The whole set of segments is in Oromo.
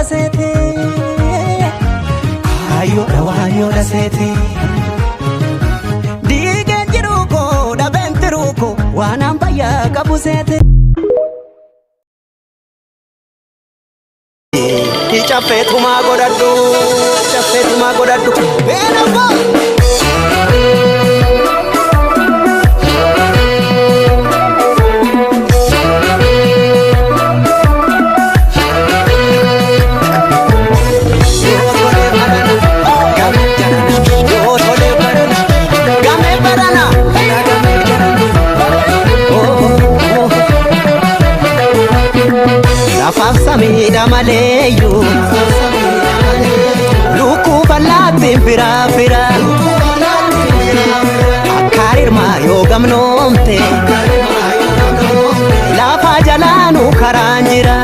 dasete ayo dawanyo dasete dige jiruko da benteruko wanamba ya kabusete Chapetuma godaddu benafo Samida maleyu luku balati fira akarir mayo gamnomte la fajalanu karanjira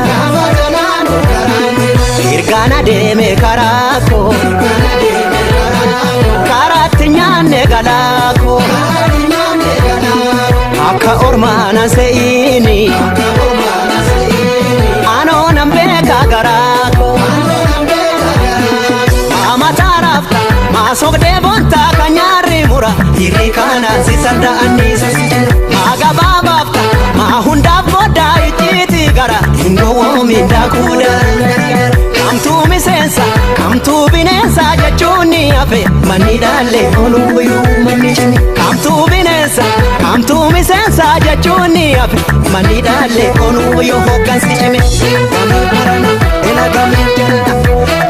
irgana deme karako karatinyane galako akka ormana seini garako amatarafta masogde bonta kanyari mura irikana sisanda anisa magababafta mahunda boda ijiti gara ingo minda kuda kamtu binensa jachuni afe manidale oluyu manishni kamtu misensa jachuni afe manidale oluyu hokansichimi ela gameterana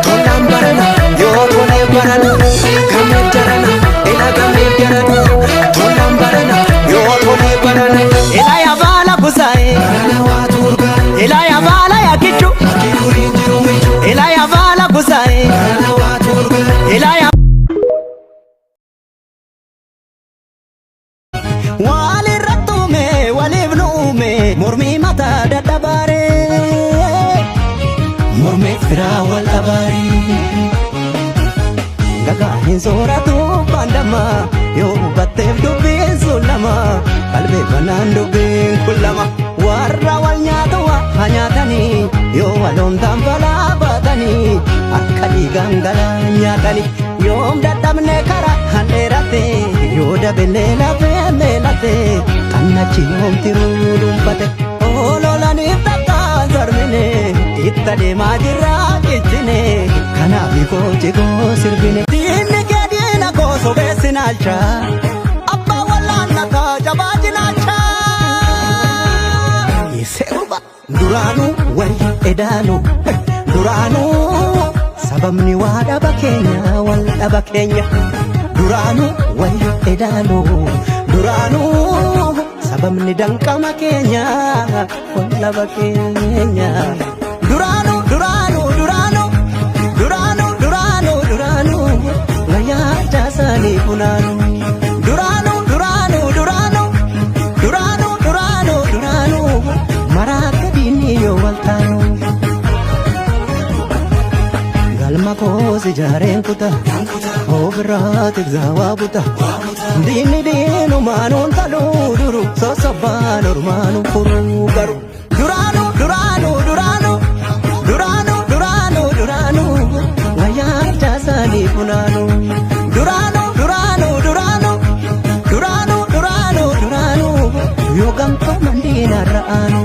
tolambarana yo tole barana gameterana ela gameterana tolambarana yo tole barana ela ya bala kusae ela ya bala ya kichu ela ya bala kusae ela ya wali ratume wali ibnume murmi mata dadabare murmi fira wal abari gaga hinsoratu bandama yo battef dubin sulama qalbe banan dubin kullama warra wal nyatawa hanyatani yo walom tambala batani akkadi gangala nyatani yom dadamne kara handerate yo dabele la melate kannachi yom tirulum pate ololani takka zarmine ittade majira kitne kana biko jego sirbine dinne gadina ko so besinalcha abba wala naka jabajinacha iseruba duranu way edanu duranu sabamni wada bakenya wala bakenya duranu way edanu duranu sabamni danka makenya wala bakenya duranu ngaya jasani punanu duranu maraka dini yo waltanu galma ko se jaren kuta obrat zawabuta dini dinu manon talu duru so sabano manu puru garu duranu ngaya jasani punanu duranu yo gamto mandina raanu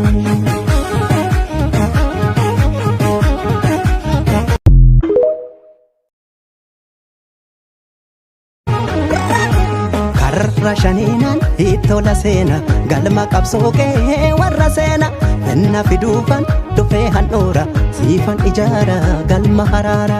Rashaninan itola sena galma kapsoke warra sena enna fidufan dufe hanora sifan ijara galma harara